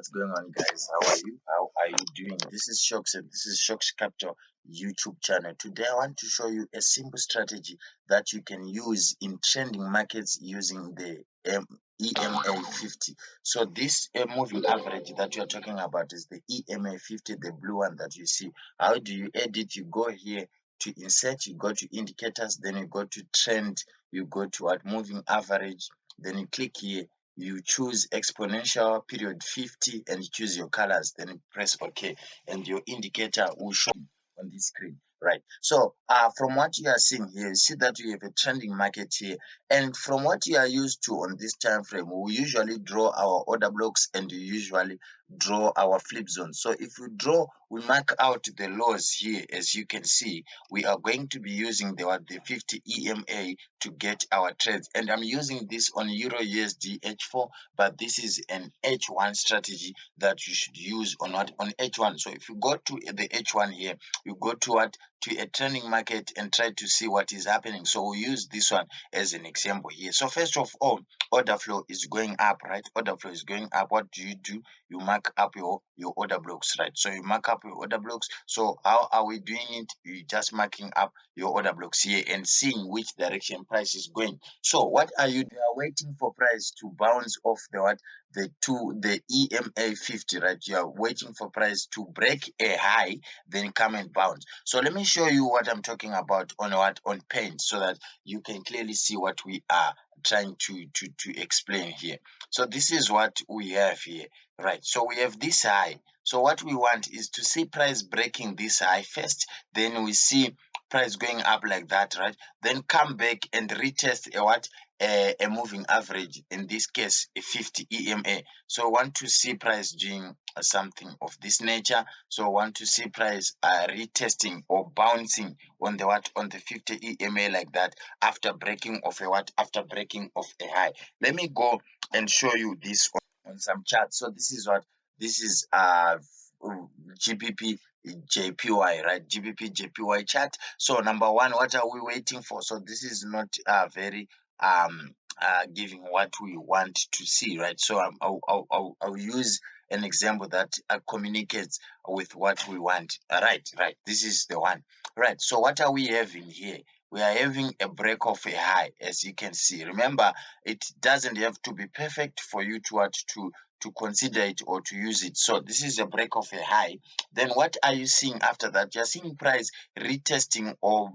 What's going on, guys? How are you? How are you doing? This is Shocks and this is ShocksCapital YouTube channel. Today I want to show you a simple strategy that you can use in trending markets using the EMA 50. So this moving average that you are talking about is the EMA 50, the blue one that you see. How do you edit? You go here to insert, you go to indicators, then you go to trend, you go to what moving average, then you click here, you choose exponential period 50 and you choose your colors, then you press OK, and your indicator will show on this screen, right? So from what you are seeing here, you see that we have a trending market here, and from what you are used to on this time frame, we usually draw our order blocks and we usually draw our flip zones. So if we draw, we mark out the lows here. As you can see, we are going to be using the 50 EMA to get our trades, and I'm using this on Euro USD H4, but this is an H1 strategy that you should use on H1. So if you go to the H1 here, you go to a trending market and try to see what is happening. So we'll use this one as an example here. So first of all, order flow is going up, right? Order flow is going up. What do? You mark up your order blocks, right? So you mark up your order blocks. So how are we doing it? You just marking up your order blocks here and seeing which direction price is going. So what are you? You are waiting for price to bounce off the EMA 50, right? You are waiting for price to break a high, then come and bounce. So let me show you what I'm talking about on paint, so that you can clearly see what we are trying to explain here. So this is what we have here, right? So we have this high. So what we want is to see price breaking this high first, then we see price going up like that, right? Then come back and retest a moving average, in this case a 50 EMA. So I want to see price doing something of this nature. So I want to see price retesting or bouncing on the 50 EMA like that after breaking of after breaking of a high. Let me go and show you this on some charts. So this is GBP JPY, right? GBP JPY chart. So number one, what are we waiting for? So this is not very giving what we want to see, right? So I'll use an example that communicates with what we want. Right. This is the one, right? So what are we having here? We are having a break of a high, as you can see. Remember, it doesn't have to be perfect for you to consider it or to use it. So this is a break of a high. Then what are you seeing after that? You're seeing price retesting or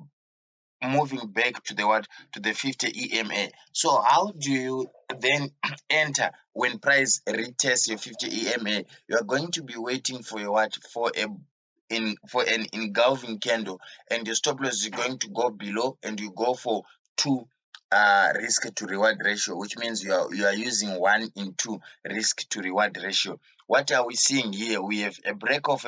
moving back to the 50 EMA. So how do you then enter when price retests your 50 EMA? You are going to be waiting for an engulfing candle, and your stop loss is going to go below, and you go for 2 risk to reward ratio, which means you are using 1 in 2 risk to reward ratio. What are we seeing here? We have a break of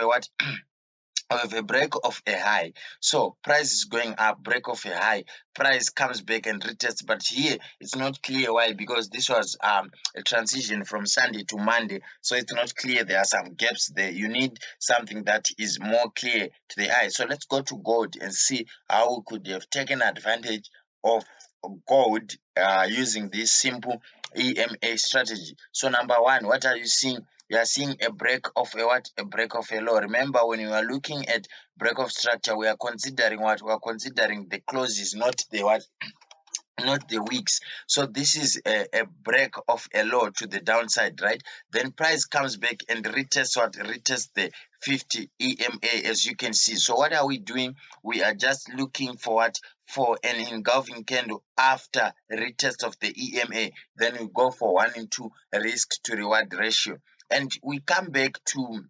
a break of a high. So price is going up, break of a high, price comes back and retests, but here it's not clear why, because this was a transition from Sunday to Monday, so it's not clear. There are some gaps there. You need something that is more clear to the eye. So let's go to gold and see how we could have taken advantage of gold using this simple EMA strategy. So number one, what are you seeing? You are seeing a break of a break of a low. Remember, when you are looking at break of structure, we are considering what? We are considering the closes, not the wicks. So this is a break of a low to the downside, right? Then price comes back and retests the 50 EMA, as you can see. So what are we doing? We are just looking for an engulfing candle after retest of the EMA. Then we go for 1 in 2 risk to reward ratio, and we come back to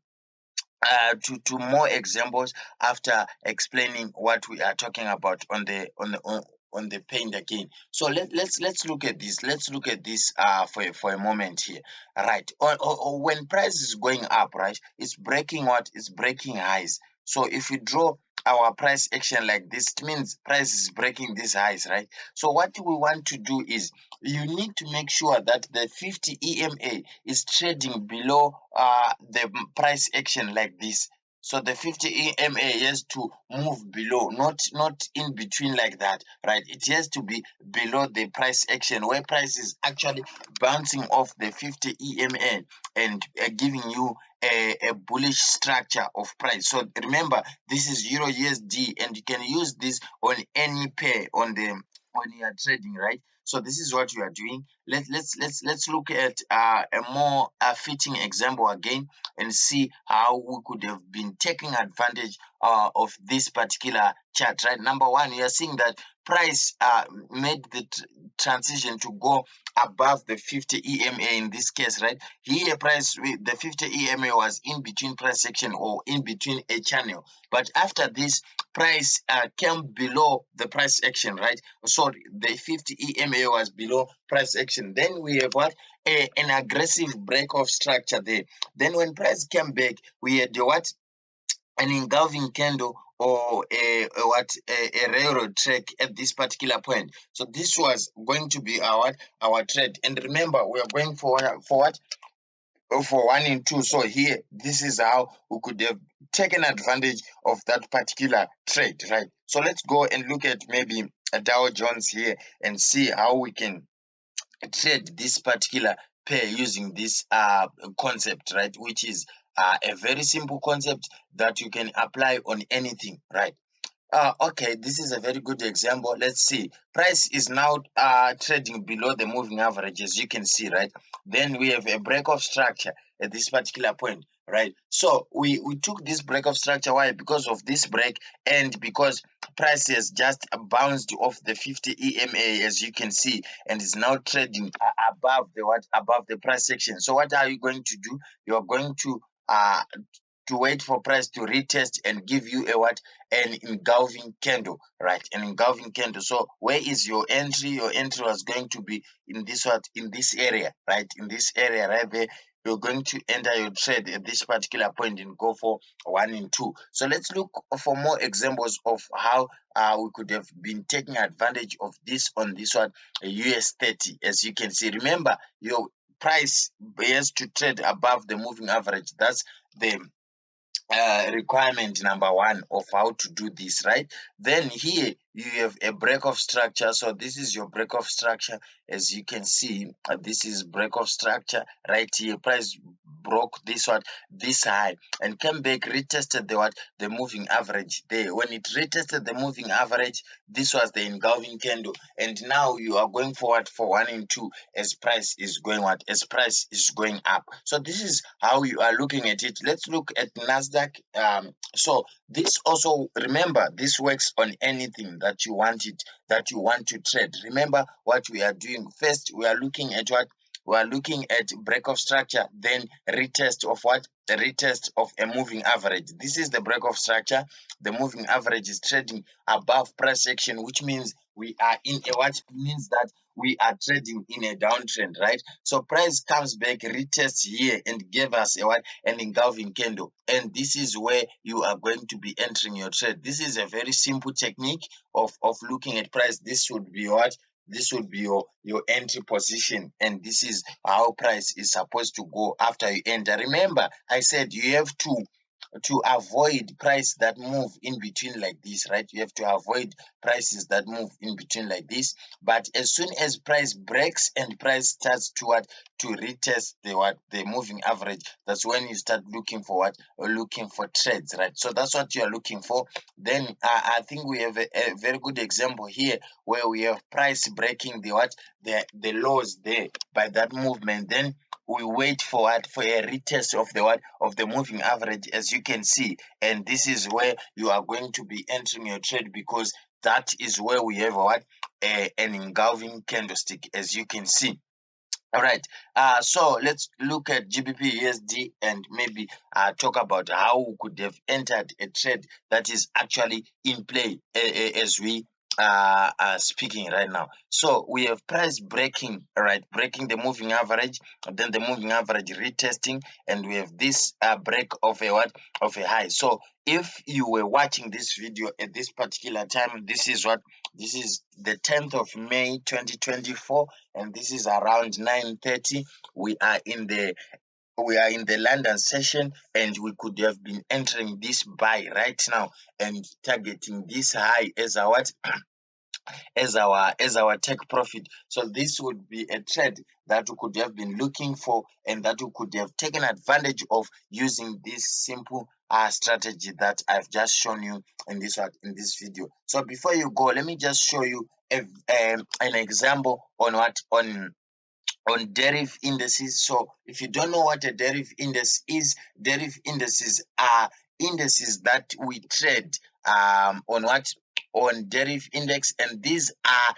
more examples after explaining what we are talking about on the paint again. So let's look at this. Let's look at this for a moment here, right? Or when price is going up, right, it's breaking it's breaking highs. So if we draw our price action like this, it means price is breaking these highs, right? So what we want to do is, you need to make sure that the 50 EMA is trading below the price action like this. So the 50 EMA has to move below, not in between like that, right? It has to be below the price action, where price is actually bouncing off the 50 EMA and giving you a bullish structure of price. So remember, this is Euro USD, and you can use this on any pair when you are trading, right? So this is what you are doing. Let's look at a more fitting example again and see how we could have been taking advantage of this particular chart, right? Number one, you are seeing that price made the transition to go above the 50 EMA in this case, right? Here price with the 50 EMA was in between price section or in between a channel, but after this price came below the price action, right? So the 50 EMA was below price action. Then we have what? An aggressive break of structure there. Then when price came back, we had what? An engulfing candle or a railroad track at this particular point. So this was going to be our trade. And remember, we are going for what? For 1 and 2. So here, this is how we could have taken advantage of that particular trade, right? So let's go and look at maybe a Dow Jones here and see how we can trade this particular pair using this concept, right? Which is a very simple concept that you can apply on anything, right? Okay, this is a very good example. Let's see. Price is now trading below the moving average, as you can see, right? Then we have a break of structure at this particular point, right? So we took this break of structure. Why? Because of this break and because price has just bounced off the 50 EMA, as you can see, and is now trading above the what? Above the price section. So what are you going to do? You are going to wait for price to retest and give you a what? An engulfing candle, right? An engulfing candle. So where is your entry? Your entry was going to be in this what? In this area, right? In this area right there. You're going to enter your trade at this particular point and go for 1 and 2. So let's look for more examples of how we could have been taking advantage of this on this one, US 30. As you can see, remember your price has to trade above the moving average. That's the requirement number one of how to do this, right? Then here you have a break of structure. So this is your break of structure. As you can see, this is break of structure right here. Price broke this one, this high, and came back, retested the what? The moving average there. When it retested the moving average, this was the engulfing candle, and now you are going forward for 1 and 2 as price is going what? As price is going up. So this is how you are looking at it. Let's look at Nasdaq. So this also, remember, this works on anything that you want to trade. Remember what we are doing. First, we are looking at what? We are looking at break of structure, then retest of what? The retest of a moving average. This is the break of structure. The moving average is trading above price action, which means we are in a what? Means that we are trading in a downtrend, right? So price comes back, retests here, and gave us a what? An engulfing candle. And this is where you are going to be entering your trade. This is a very simple technique of looking at price. This would be what? This would be your entry position, and this is how price is supposed to go after you enter. Remember, I said you have to avoid price that move in between like this, right? You have to avoid prices that move in between like this. But as soon as price breaks and price starts to what? To retest the moving average, that's when you start looking for what? Looking for trades, right? So that's what you are looking for. Then I think we have a very good example here where we have price breaking the what? The lows there by that movement. Then we wait for what? For a retest of the what? Of the moving average, as you can see. And this is where you are going to be entering your trade, because that is where we have what? An engulfing candlestick, as you can see. All right. So let's look at GBP USD and maybe talk about how we could have entered a trade that is actually in play as we are speaking right now. So we have price breaking, right? Breaking the moving average, then the moving average retesting, and we have this break of a what? Of a high. So if you were watching this video at this particular time, this is what? This is the 10th of May 2024, and this is around 9:30. We are in the we are in the London session, and we could have been entering this buy right now and targeting this high as our what? As our take profit. So this would be a trade that we could have been looking for, and that we could have taken advantage of using this simple strategy that I've just shown you in this video. So before you go, let me just show you an example on Deriv indices. So if you don't know what a Deriv index is, Deriv indices are indices that we trade on Deriv index, and these are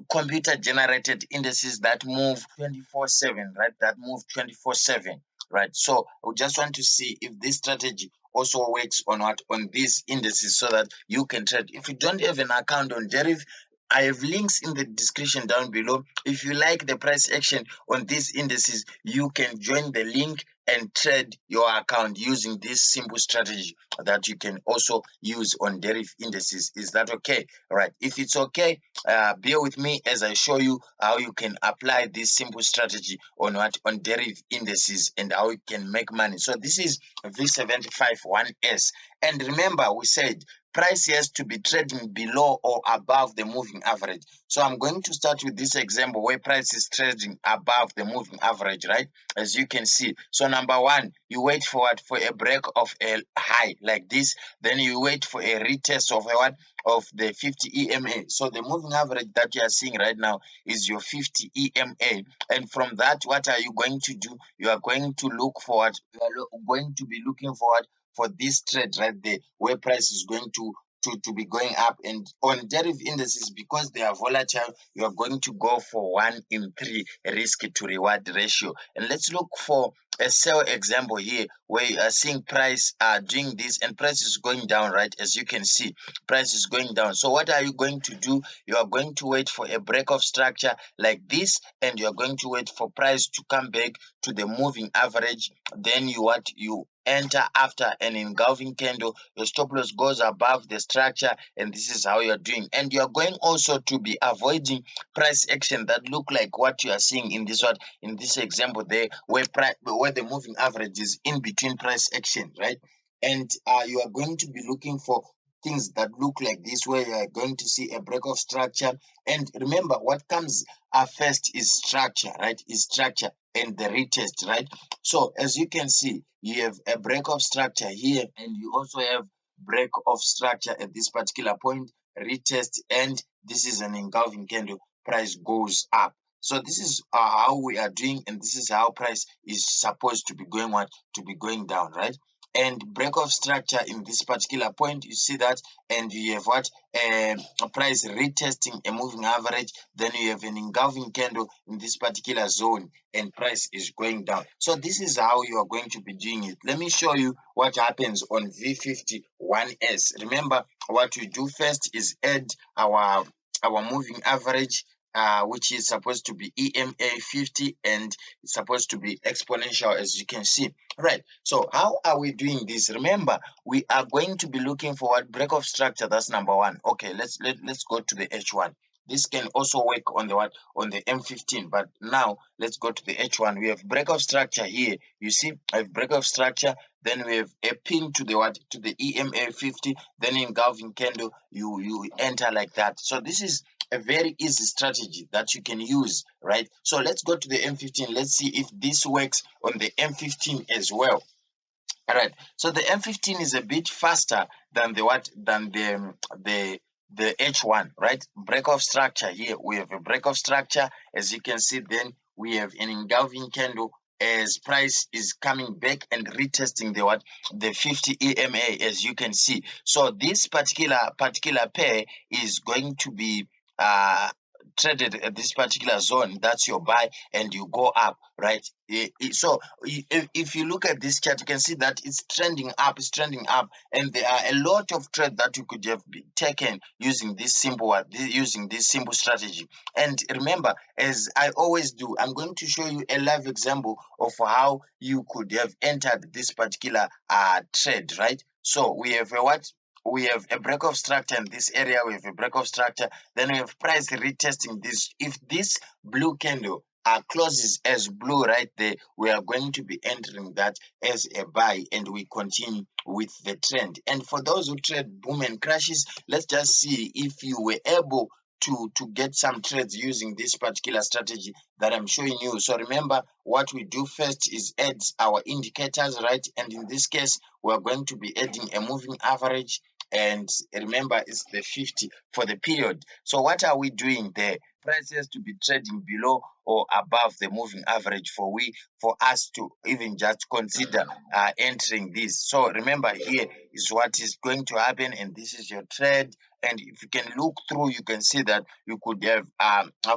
computer generated indices that move 24/7, right? That move 24/7, right? So we just want to see if this strategy also works on these indices, so that you can trade. If you don't have an account on Deriv, I have links in the description down below. If you like the price action on these indices, you can join the link and trade your account using this simple strategy that you can also use on Deriv indices. Is that okay? All right. If it's okay, bear with me as I show you how you can apply this simple strategy on Deriv indices, and how you can make money. So this is V75 1S, and remember we said price has to be trading below or above the moving average. So I'm going to start with this example where price is trading above the moving average, right? As you can see. So number one, you wait for what? For a break of a high like this. Then you wait for a retest of a what? Of the 50 EMA. So the moving average that you are seeing right now is your 50 EMA. And from that, what are you going to do? You are going to look forward. You are going to be looking forward for this trade right there, where price is going to be going up. And on Deriv indices, because they are volatile, you are going to go for 1 in 3 risk to reward ratio. And let's look for a sell example here, where you are seeing price doing this, and price is going down, right? As you can see, price is going down. So what are you going to do? You are going to wait for a break of structure like this, and you are going to wait for price to come back to the moving average. Then you enter after an engulfing candle. Your stop loss goes above the structure, and this is how you're doing. And you're going also to be avoiding price action that look like what you are seeing in this example there, where the moving average is in between price action, right? And you are going to be looking for things that look like this, where you are going to see a break of structure. And remember, what comes first is structure, right? Is structure and the retest, right? So as you can see, you have a break of structure here, and you also have break of structure at this particular point, retest, and this is an engulfing candle. Price goes up. So this is how we are doing, and this is how price is supposed to be going down, right? And break of structure in this particular point, you see that, and you have what? A price retesting a moving average. Then you have an engulfing candle in this particular zone, and price is going down. So this is how you are going to be doing it. Let me show you what happens on V51S. Remember, what we do first is add our moving average, which is supposed to be EMA 50, and it's supposed to be exponential, as you can see. Right. So how are we doing this? Remember, we are going to be looking for what? Break of structure. That's number one. Okay, let's go to the H1. This can also work on the what? On the M15. But now let's go to the H1. We have break of structure here. You see, I have break of structure. Then we have a pin to the what? To the EMA 50. Then engulfing candle, you enter like that. So this is a very easy strategy that you can use, right? So let's go to the M15. Let's see if this works on the M15 as well. All right. So the M15 is a bit faster than the H1, right? Break of structure here. We have a break of structure, as you can see. Then we have an engulfing candle as price is coming back and retesting the 50 EMA, as you can see. So this particular pair is going to be traded at this particular zone. That's your buy, and you go up, right? So if you look at this chart, you can see that it's trending up, and there are a lot of trades that you could have taken using this simple strategy. And remember, as I always do, I'm going to show you a live example of how you could have entered this particular trade, right? So we have we have a break of structure in this area. We have a break of structure. Then we have price retesting this. If this blue candle closes as blue right there, we are going to be entering that as a buy, and we continue with the trend. And for those who trade boom and crashes, let's just see if you were able to get some trades using this particular strategy that I'm showing you. So remember, what we do first is add our indicators, right? And in this case, we're going to be adding a moving average, and remember it's the 50 for the period. So what are we doing there? Price has to be trading below or above the moving average for us to even just consider entering this. So remember, here is what is going to happen, and this is your trade. And if you can look through, you can see that you could have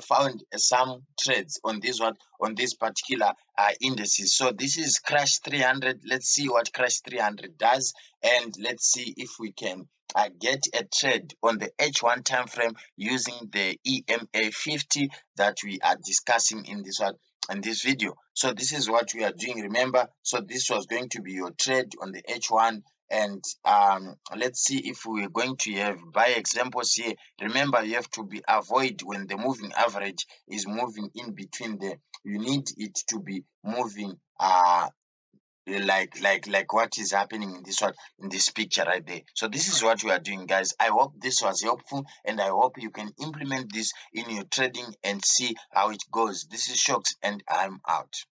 found some trades on this one, on this particular indices. So this is crash 300. Let's see what crash 300 does, and let's see if we can get a trade on the H1 time frame using the EMA 50 that we are discussing in this one, in this video. So this is what we are doing, remember. So this was going to be your trade on the H1, and let's see if we're going to have buy examples here. Remember, you have to be avoid when the moving average is moving in between the, you need it to be moving like what is happening in this one, in this picture right there. So this is what we are doing, guys. I hope this was helpful, and I hope you can implement this in your trading and see how it goes. This is Shocks, and I'm out.